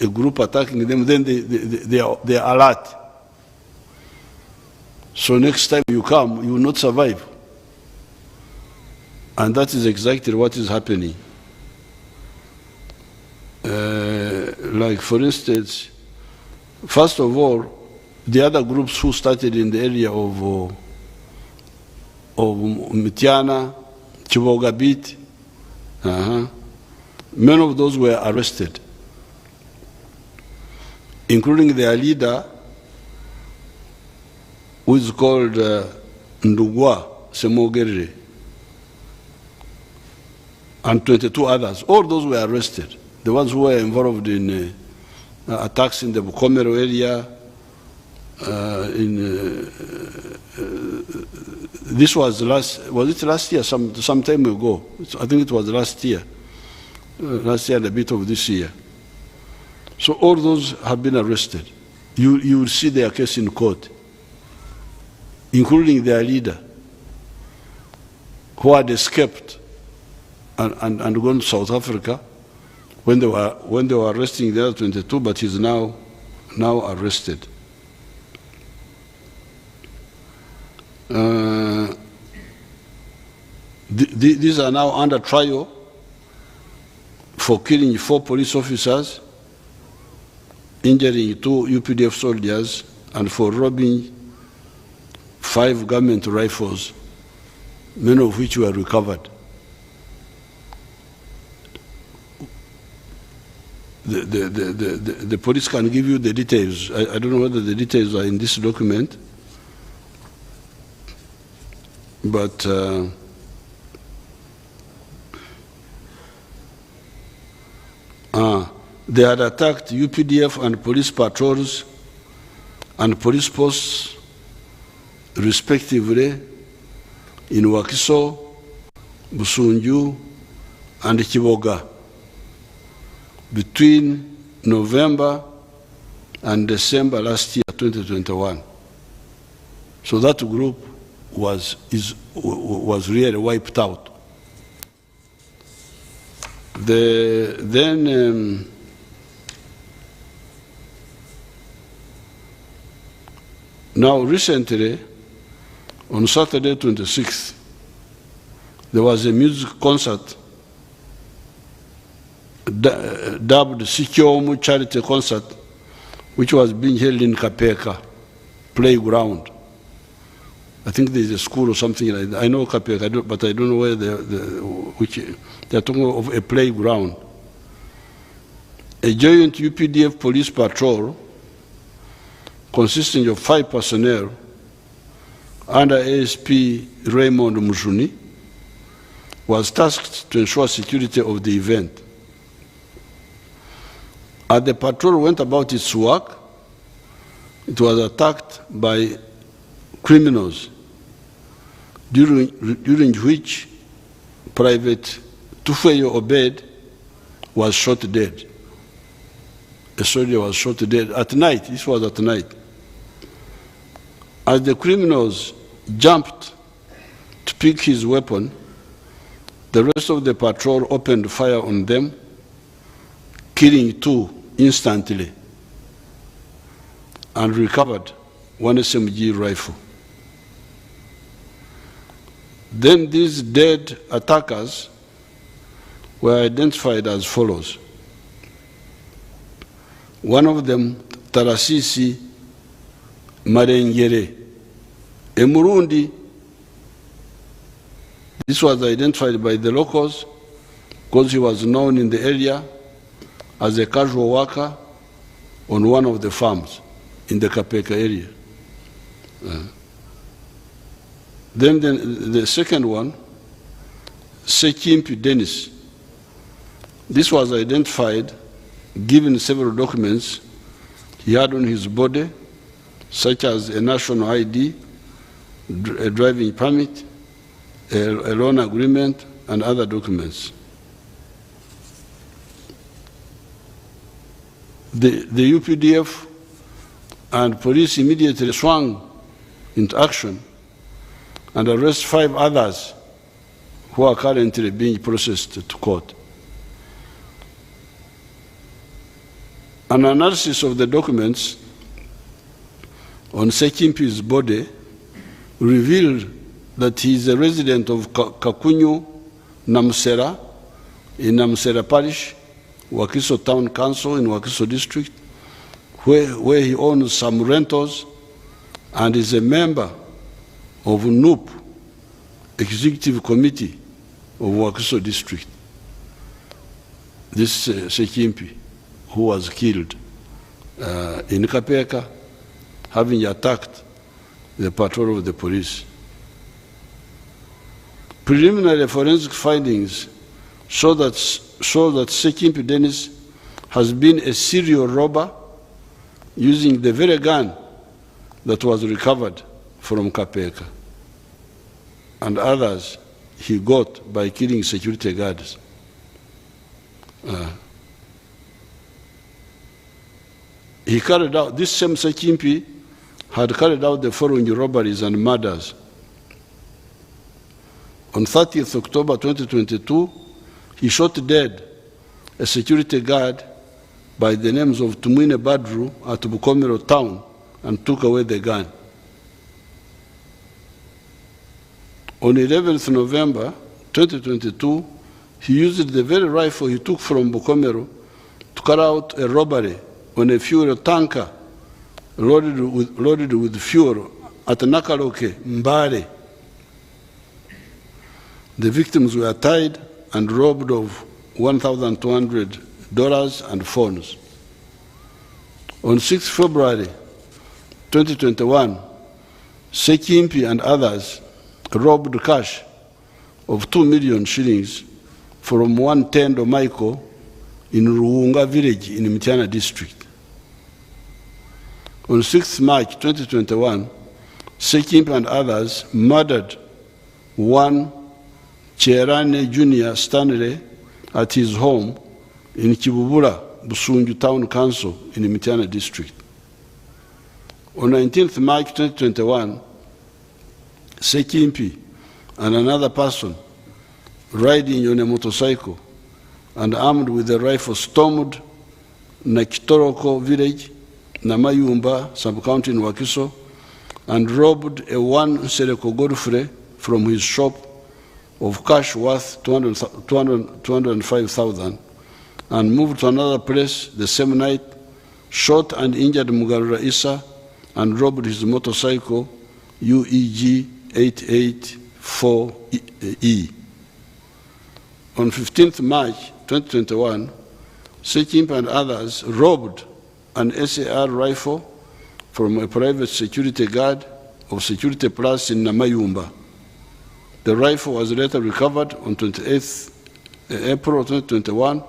a group attacking them, then they are alert. So next time you come, you will not survive. And that is exactly what is happening. Like for instance, first of all, the other groups who started in the area of Mitiana, Chibogabit, many of those were arrested, including their leader, who is called Ndugwa Semogerere, and 22 others. All those were arrested. The ones who were involved in attacks in the Bukomero area, this was last year, some time ago? I think it was last year and a bit of this year. So all those have been arrested. You will see their case in court, including their leader, who had escaped and gone to South Africa when they were arresting the other 22, but he's now arrested. These are now under trial for killing 4 police officers, injuring 2 UPDF soldiers, and for robbing 5 government rifles, many of which were recovered. The police can give you the details. I don't know whether the details are in this document, but they had attacked UPDF and police patrols and police posts, respectively, in Wakiso, Busunju, and Kiboga between November and December last year, 2021. So that group was really wiped out. Now recently, on Saturday 26th, there was a music concert dubbed Sikyomu Charity Concert, which was being held in Kapeka playground. I think there's a school or something like that. I know Kapeka, but I don't know where they're talking of a playground. A joint UPDF police patrol consisting of 5 personnel under ASP Raymond Mushuni was tasked to ensure security of the event. As the patrol went about its work, it was attacked by criminals, during which Private Tufeyo Obed was shot dead. A soldier was shot dead at night. This was at night. As the criminals jumped to pick his weapon, the rest of the patrol opened fire on them, killing 2 instantly, and recovered 1 SMG rifle. Then these dead attackers were identified as follows. One of them, Tarasisi Marengere, a Murundi. This was identified by the locals because he was known in the area as a casual worker on one of the farms in the Kapeka area. Then the second one, Sekimpi Dennis. This was identified, given several documents he had on his body, such as a national ID, a driving permit, a loan agreement, and other documents. The UPDF and police immediately swung into action and arrested 5 others who are currently being processed to court. An analysis of the documents on Sekimpi's body revealed that he is a resident of Kakunyu, Namsera, in Namsera Parish, Wakiso Town Council in Wakiso District, where he owns some rentals and is a member of NUP, Executive Committee of Wakiso District. This Sekimpi, who was killed in Kapeka, having attacked the patrol of the police. Preliminary forensic findings show that Sekimpi Dennis has been a serial robber using the very gun that was recovered from Kapeka, and others he got by killing security guards. He carried out, this same Sekimpi had carried out the following robberies and murders. On 30th October 2022, he shot dead a security guard by the names of Tumwine Badru at Bukomero town and took away the gun. On 11th November 2022, he used the very rifle he took from Bukomero to carry out a robbery on a fuel tanker loaded with fuel at Nakaloke, Mbare. The victims were tied and robbed of $1,200 and phones. On 6 February 2021, Sekimpi and others robbed cash of 2 million shillings from one Tendo Michael in Ruunga village in Mtiana district. On 6 March 2021, Sekimpi and others murdered one Cherane Junior Stanley at his home in Kibubula, Busunju Town Council in Mtiana district. On 19th March 2021, Sekimpi and another person riding on a motorcycle and armed with a rifle stormed Nakitoroko village, Namayumba, sub-county in Wakiso, and robbed a one Sereko Godfrey from his shop of cash worth 205,000 and moved to another place the same night, shot and injured Mugarura Isa and robbed his motorcycle UEG 884E. On 15th March 2021, Sekimpi and others robbed an SAR rifle from a private security guard of Security Plus in Namayumba. The rifle was later recovered on 28th April 2021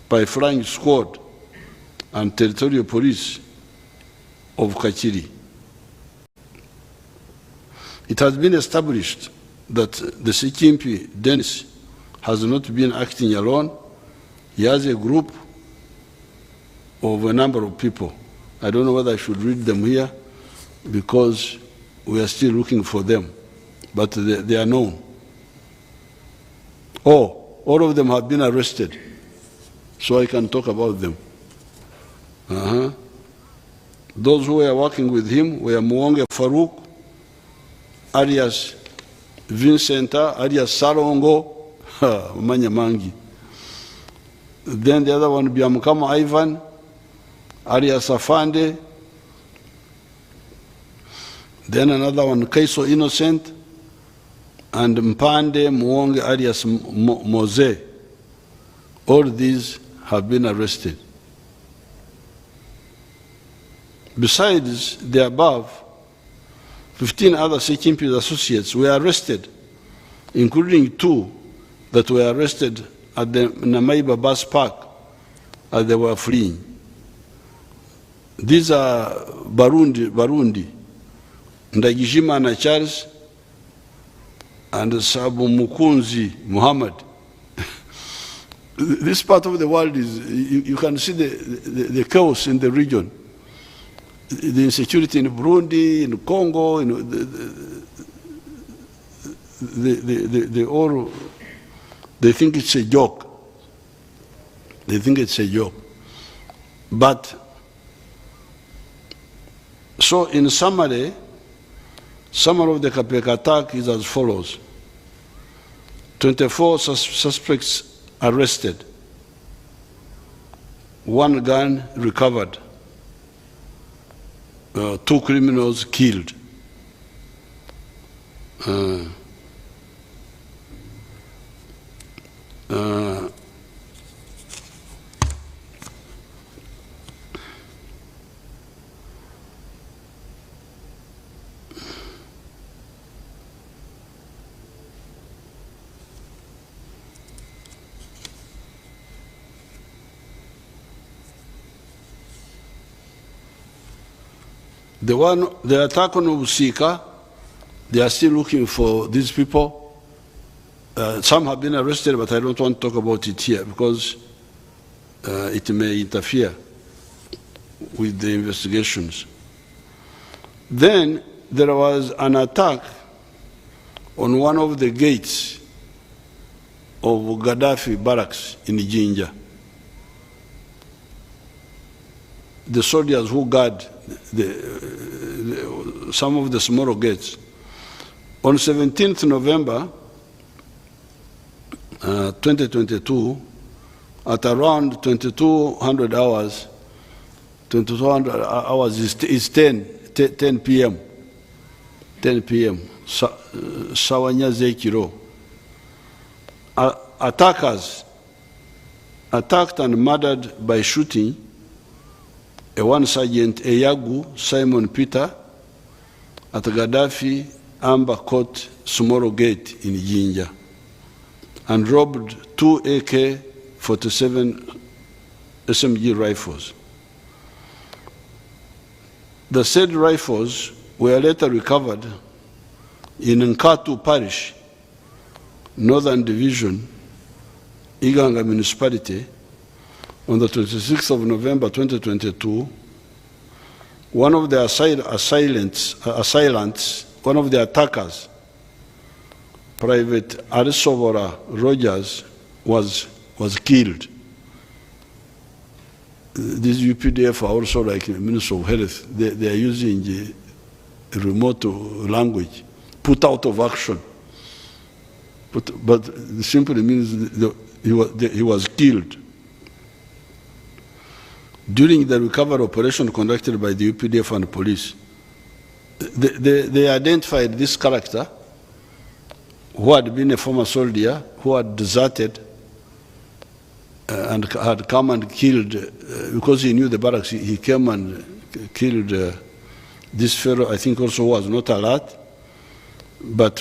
by flying squad and territorial police of Kachiri. It has been established that the Sekimpi Dennis has not been acting alone. He has a group of a number of people. I don't know whether I should read them here because we are still looking for them, but they are known. All of them have been arrested, so I can talk about them. Those who were working with him were Muonge Farouk, alias Vincenta, alias Salongo, Manyamangi. Then the other one, Biamukama Ivan, alias Afande. Then another one, Kaiso Innocent, and Mpande Muonge alias Mose. All these have been arrested. Besides the above, 15 other Sekimpi associates were arrested, including 2 that were arrested at the Namaiba bus park as they were fleeing. These are Barundi, Ndagijimana Charles, and Sabu Mukunzi Muhammad. This part of the world is, you can see the chaos in the region. The insecurity in Burundi, in Congo, they all They think it's a joke. They think it's a joke. But, so in summary of the Kapeka attack is as follows. 24 suspects arrested. 1 gun recovered. 2 criminals killed. The attack on Ubusika, they are still looking for these people. Some have been arrested, but I don't want to talk about it here because it may interfere with the investigations. Then there was an attack on one of the gates of Gaddafi barracks in Jinja. The soldiers who guard some of the smaller gates. On 17th November 2022, at around 2200 hours is 10 p.m. 10 p.m. Sawanya Zekiro. Attackers attacked and murdered by shooting one Sergeant Eyagu Simon Peter at Gaddafi Amber Court Sumoro Gate in Jinja and robbed 2 AK-47 SMG rifles. The said rifles were later recovered in Nkatu Parish, Northern Division, Iganga Municipality, on the 26th of November 2022. One of the assailants, one of the attackers, Private Arisovora Rogers, was killed. These UPDF are also like the Minister of Health. They are using the remote language, put out of action. But it simply means he was killed. During the recovery operation conducted by the UPDF and police, they identified this character who had been a former soldier, who had deserted and had come and killed, because he knew the barracks, he came and killed this fellow, I think also was not alert, but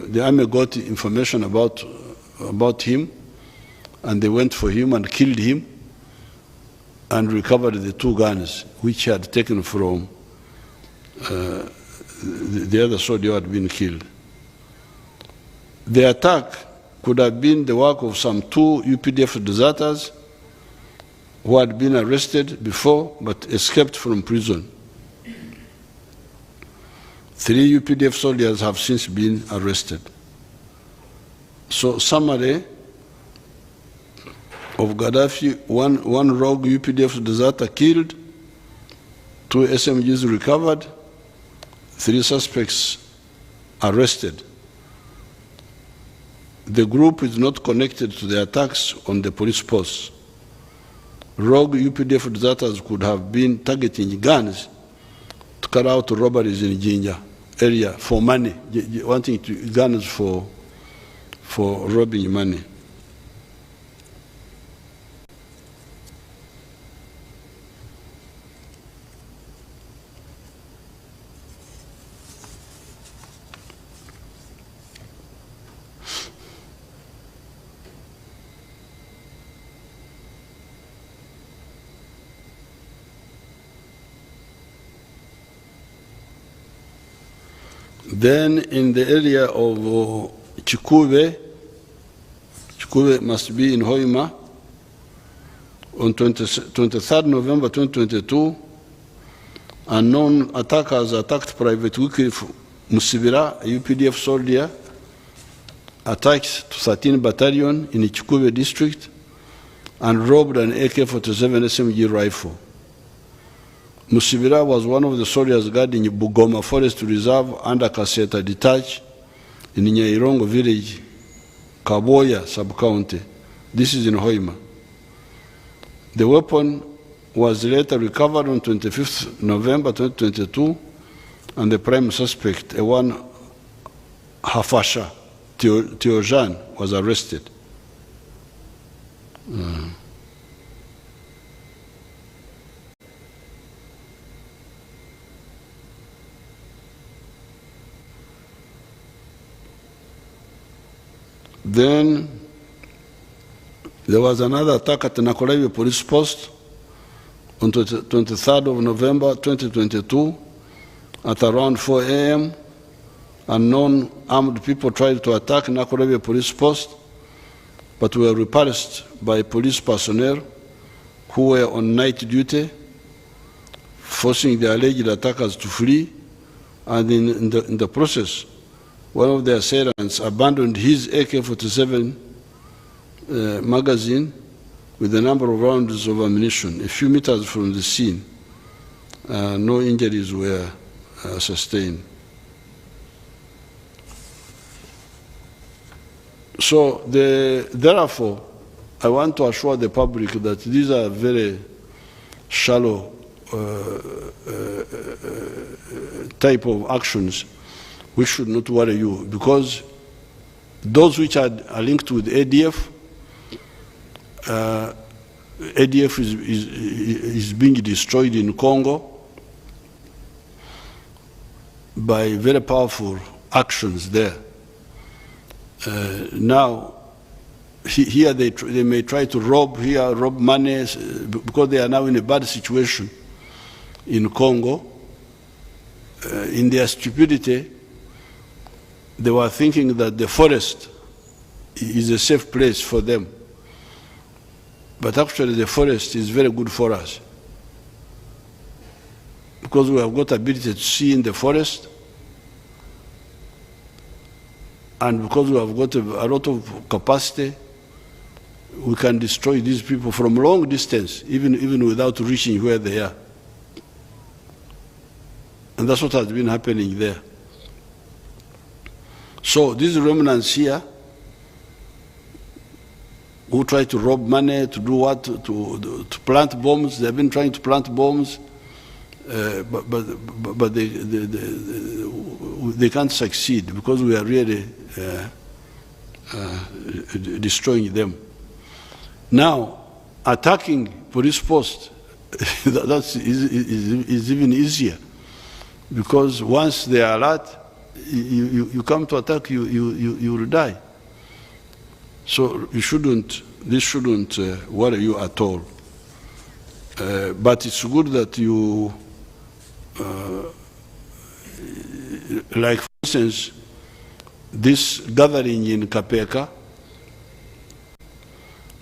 the army got information about him, and they went for him and killed him and recovered the 2 guns which he had taken from the other soldier who had been killed. The attack could have been the work of some 2 UPDF deserters who had been arrested before but escaped from prison. 3 UPDF soldiers have since been arrested. So summary of Gaddafi, one rogue UPDF deserter killed, 2 SMGs recovered, 3 suspects arrested. The group is not connected to the attacks on the police posts. Rogue UPDF deserters could have been targeting guns to carry out robberies in Jinja area for money, wanting guns for robbing money. Then in the area of Chikube must be in Hoima, on 23rd November 2022, unknown attackers attacked Private Wycliffe Musibira, a UPDF soldier, attacked 13 Battalion in Chikube district and robbed an AK-47 SMG rifle. Musibira was one of the soldiers guarding Bugoma Forest Reserve under Kaseta Detached in Nyairongo village, Kaboya sub-county. This is in Hoima. The weapon was later recovered on 25th November 2022, and the prime suspect, Ewan Hafasha Teojan, was arrested. Then there was another attack at the Nakolevi police post on 23rd of November 2022 at around 4 a.m. Unknown armed people tried to attack Nakolevi police post, but were repulsed by police personnel who were on night duty, forcing the alleged attackers to flee, and in the process, one of the assailants abandoned his AK-47 magazine with a number of rounds of ammunition. A few meters from the scene, no injuries were sustained. So, therefore, I want to assure the public that these are very shallow type of actions which should not worry you, because those which are linked with ADF, ADF is being destroyed in Congo by very powerful actions there. Now, here they may try to rob money, because they are now in a bad situation in Congo. In their stupidity, they were thinking that the forest is a safe place for them. But actually the forest is very good for us, because we have got ability to see in the forest, and because we have got a lot of capacity, we can destroy these people from long distance, even without reaching where they are. And that's what has been happening there. So these remnants here, who try to rob money, to do what, to plant bombs, they've been trying to plant bombs, but they can't succeed, because we are really destroying them. Now, attacking police posts, is even easier, because once they are alert, you come to attack, you will die. So this shouldn't worry you at all. But it's good that you, like for instance, this gathering in Kapeka,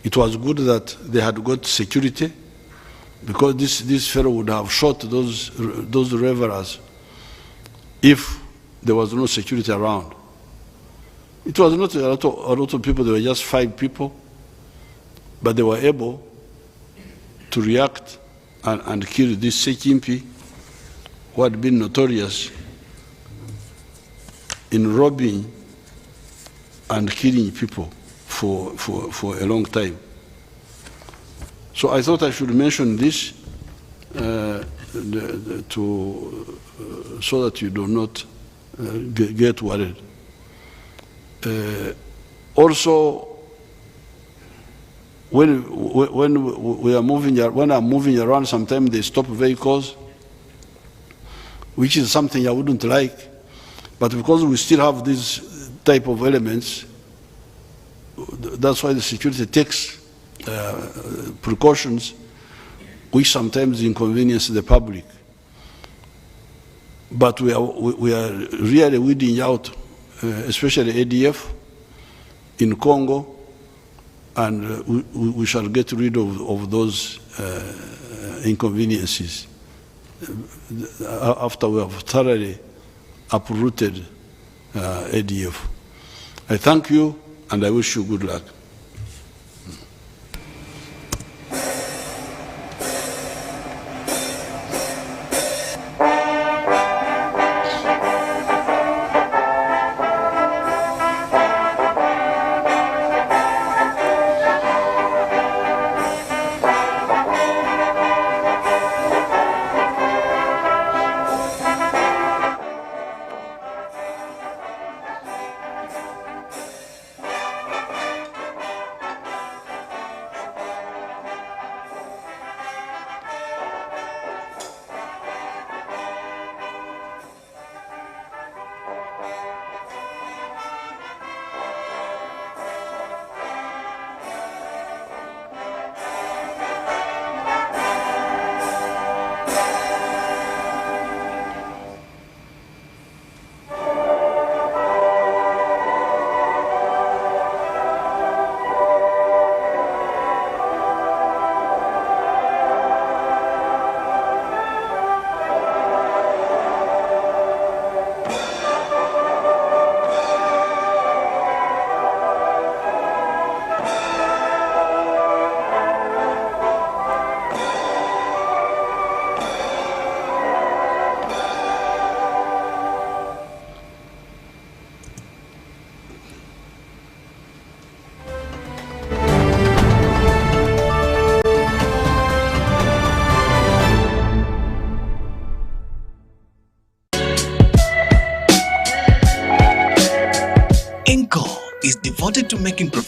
it was good that they had got security, because this fellow would have shot those revelers if there was no security around. It was not a lot of people, there were just 5 people, but they were able to react and kill this Sekimpi, who had been notorious in robbing and killing people for a long time. So I thought I should mention this so that you do not get worried. Also, when I'm moving around, sometimes they stop vehicles, which is something I wouldn't like. But because we still have these type of elements, that's why the security takes precautions, which sometimes inconvenience the public. But we are really weeding out, especially ADF in Congo, and we shall get rid of those inconveniences after we have thoroughly uprooted ADF. I thank you and I wish you good luck. is devoted to making professional